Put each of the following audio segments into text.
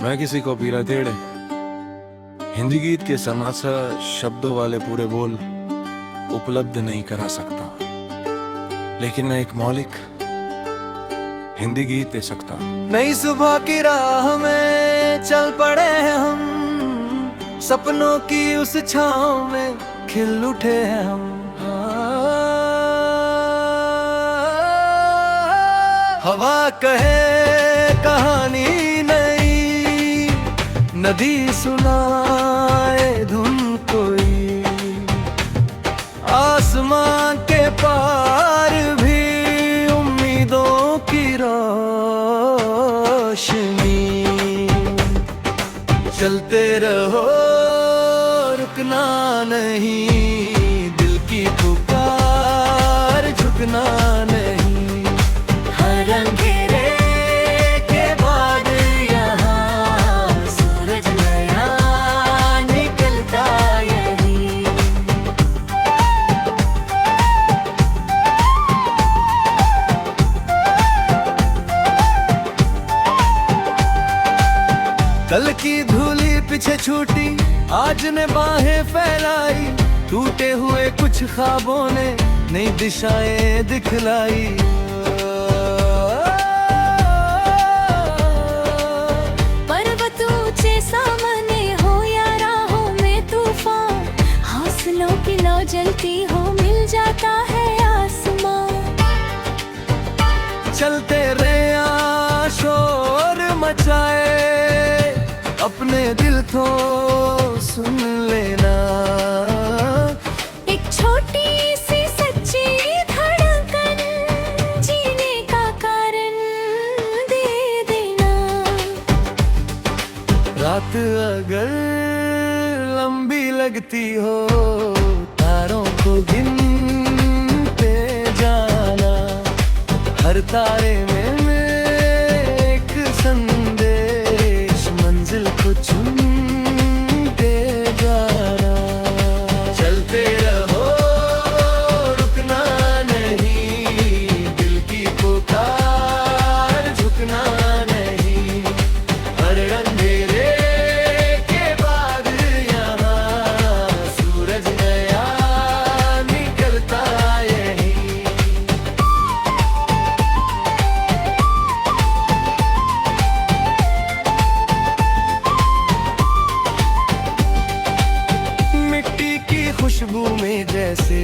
मैं किसी को पीरा तेड़े हिंदी गीत के समासा शब्दों वाले पूरे बोल उपलब्ध नहीं करा सकता, लेकिन मैं एक मौलिक हिंदी गीत दे सकता। नई सुबह की राह में चल पड़े हैं हम, सपनों की उस छांव में खिल उठे हैं हम। हवा कहे कहानी नई, नदी सुनाए धुन कोई, आसमां के पार भी उम्मीदों की रोशनी। चलते रहो रुकना नहीं, दिल की पुकार झुकना नहीं। हर अंधेरे के बाद यहाँ सूरज नया निकलता यही। कल की धूली पीछे छूटी, आज ने बाहें फैलाई, टूटे हुए कुछ ख्वाबों ने नई दिशाएं दिखलाई। पर्वत ऊंचे सामने हो या राहों में तूफान, हौसलों की लौ जलती हो मिल जाता है आसमां। चलते रहे शोर मचाए, अपने दिल को सुन लेना। एक छोटी सी सच्ची धड़कन जीने का कारण दे देना। रात अगर लंबी लगती हो, तारों को गिनते जाना। हर तारे में एक संदेश, मंजिल को चुनते जाना। चलते रहो रुकना नहीं, दिल की पुकार झुकना नहीं। हर अंधेरे के बाद यहाँ सूरज नया निकलता यही। मिट्टी की खुशबू में जैसे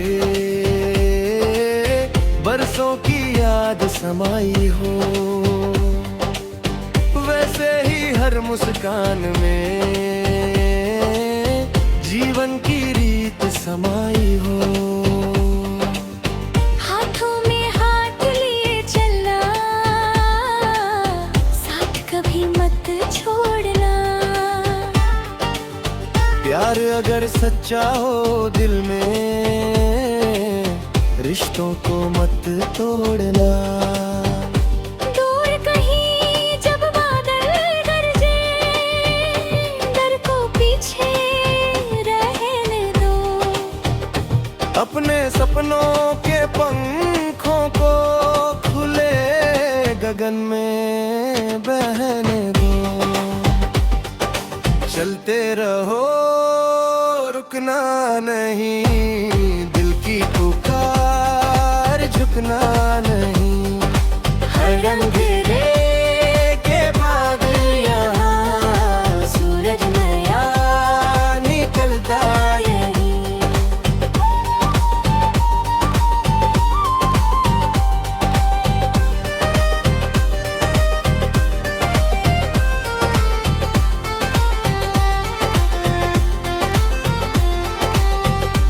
बरसों की याद समाई हो, वैसे ही हर मुस्कान में जीवन की रीत समाई हो। हाथों में हाथ लिए चलना, साथ कभी मत छोड़ना। प्यार अगर सच्चा हो दिल में, रिश्तों को मत तोड़ना। दूर कहीं जब बादल गरजे, डर को पीछे रहने दो। अपने सपनों के पंखों को खुले गगन में बहने दो। चलते रहो रुकना नहीं, दिल की पुकार झुकना नहीं। हर अंधेरे के बाद यहाँ सूरज नया निकलता यही।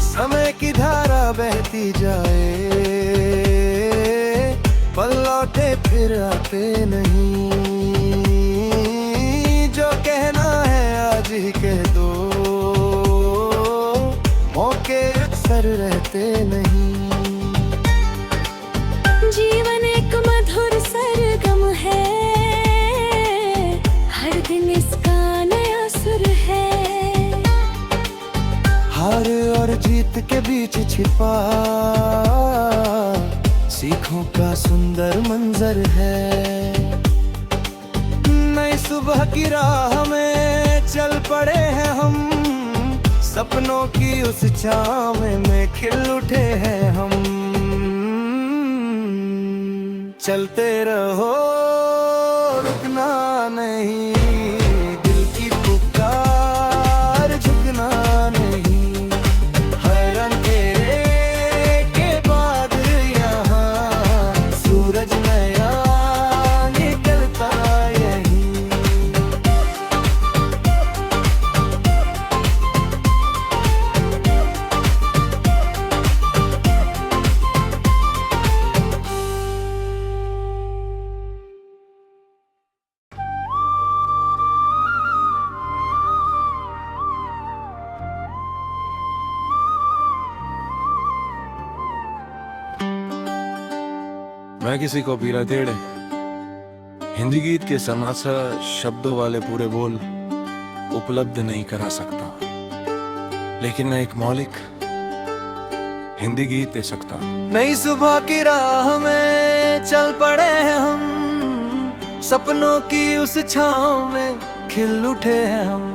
समय की धारा बहती जाए, पल लौटे फिर आते नहीं। जो कहना है आज ही कह दो, मौके अक्सर रहते नहीं। जीवन एक मधुर सरगम है, हर दिन इसका नया सुर है। हार और जीत के बीच छिपा सीखों का सुंदर मंजर है। नए नई सुबह की राह में चल पड़े हैं हम, सपनों की उस छाँव में खिल उठे हैं हम। चलते रहो रुकना नहीं, दिल की पुकार झुकना नहीं। हर अंधेरे के बाद यहाँ सूरज नया निकलता यहीं। मैं किसी को पीला तेड़े हिंदी गीत के समासा शब्दों वाले पूरे बोल उपलब्ध नहीं करा सकता, लेकिन मैं एक मौलिक हिंदी गीत दे सकता हूँ। नई सुबह की राह में चल पड़े हैं हम, सपनों की उस छाँव में खिल उठे हैं हम।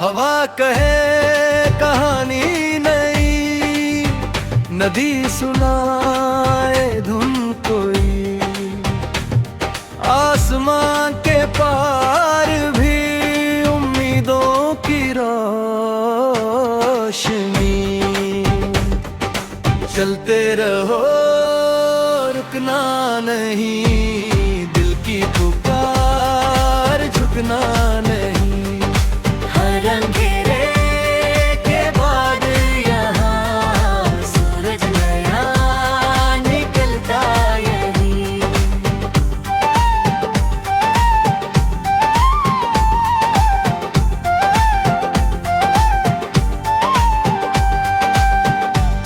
हवा कहे कहानी नई, नदी सुनाए धुन कोई, आसमां के पार भी उम्मीदों की रोशनी। चलते रहो रुकना नहीं, दिल की पुकार झुकना नहीं। हर अंधेरे के बाद यहाँ सूरज नया निकलता यहीं।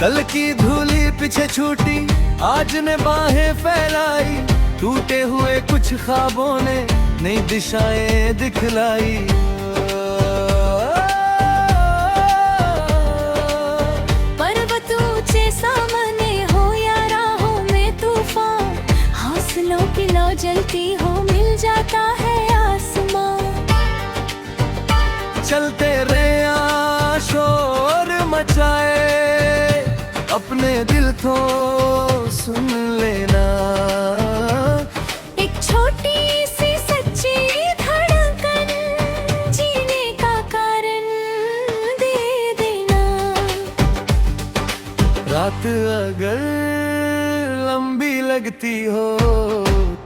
कल की धूली पीछे छूटी, आज ने बाहें फैलाई, टूटे हुए कुछ ख्वाबों ने नई दिशाएं दिखलाई। पर्वत ऊंचे सामने हो या राहों में तूफान, हौसलों की लौ जलती हो मिल जाता है आसमां। चलते रे शोर मचाए, अपने दिल को सुन लेना। एक छोटी सी सच्ची धड़कन जीने का कारण दे देना। रात अगर लंबी लगती हो,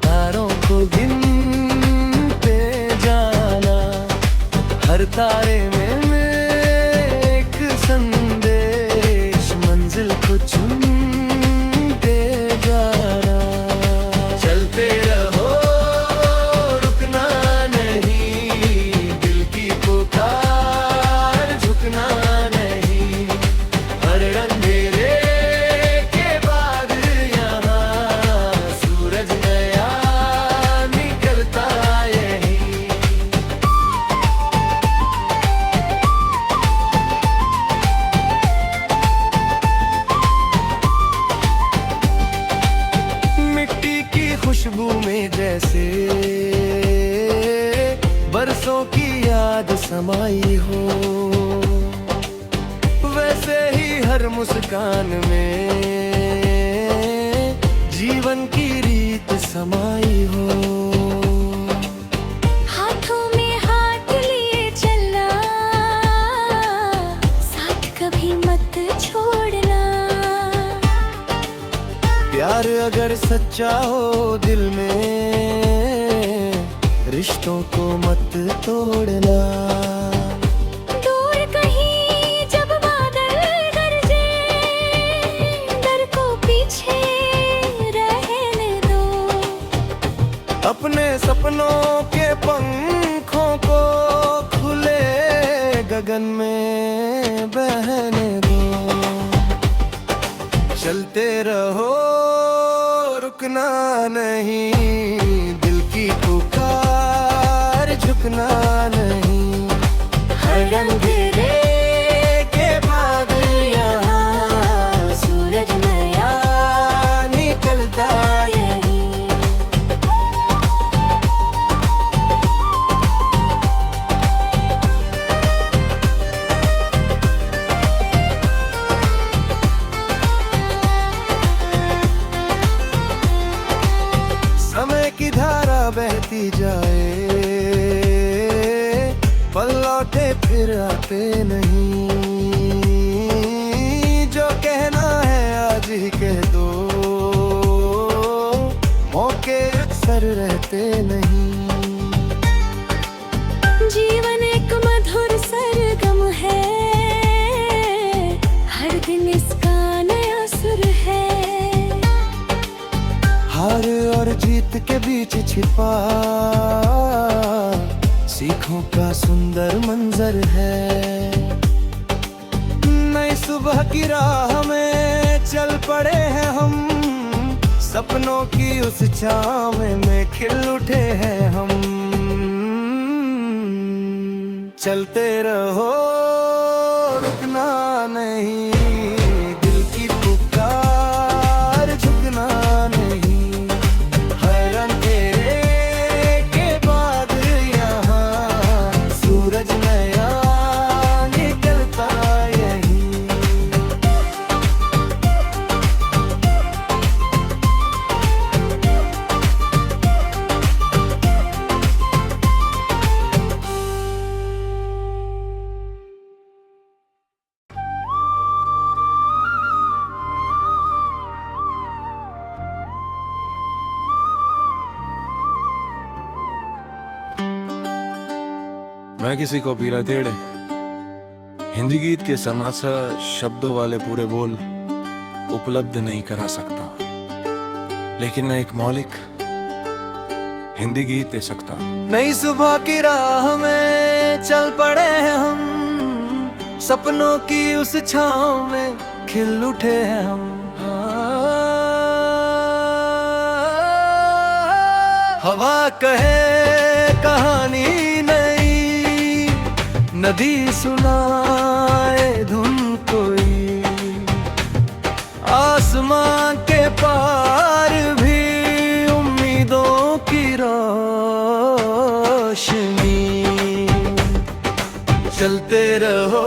तारों को गिनते जाना। हर तारे में एक संदेश, मंजिल को चुनते जाना। चलते रहो रुकना नहीं, दिल की पुकार झुकना नहीं। हर अंधेरे के बाद यहाँ सूरज नया निकलता यहीं। मिट्टी की खुशबू में जैसे बरसों की याद समाई हो, वैसे ही हर मुस्कान में जीवन की रीत समाई हो। हाथों में हाथ लिए चलना, साथ कभी मत छोड़ना। प्यार अगर सच्चा हो दिल में, रिश्तों को मत तोड़ना। दूर कहीं जब बादल गरजे, डर को पीछे रहने दो। अपने सपनों के पंखों को खुले गगन में बहने दो। चलते रहो रुकना नहीं, दिल की पुकार झुकना नहीं। हर अंधेरे के बाद यहाँ सूरज नया निकलता है। फिर आते नहीं। जो कहना है आज ही कह दो, मौके अक्सर रहते नहीं। जीवन एक मधुर सरगम है, हर दिन इसका नया सुर है। हार और जीत के बीच छिपा सीखों का सुंदर मंजर है। नई सुबह की राह में चल पड़े हैं हम, सपनों की उस छाँव में खिल उठे हैं हम। चलते रहो रुकना नहीं, दिल की पुकार झुकना नहीं। हर अंधेरे के बाद यहाँ सूरज नया निकलता यहीं। मैं किसी को पीला तेड़े हिंदी गीत के समासा शब्दों वाले पूरे बोल उपलब्ध नहीं करा सकता, लेकिन मैं एक मौलिक हिंदी गीत दे सकता हूँ। नई सुबह की राह में चल पड़े हैं हम, सपनों की उस छाँव में खिल उठे हैं हम। हवा कहे कहानी नई, नदी सुनाए धुन कोई, आसमां के पार भी उम्मीदों की रोशनी। चलते रहो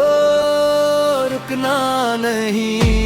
रुकना नहीं,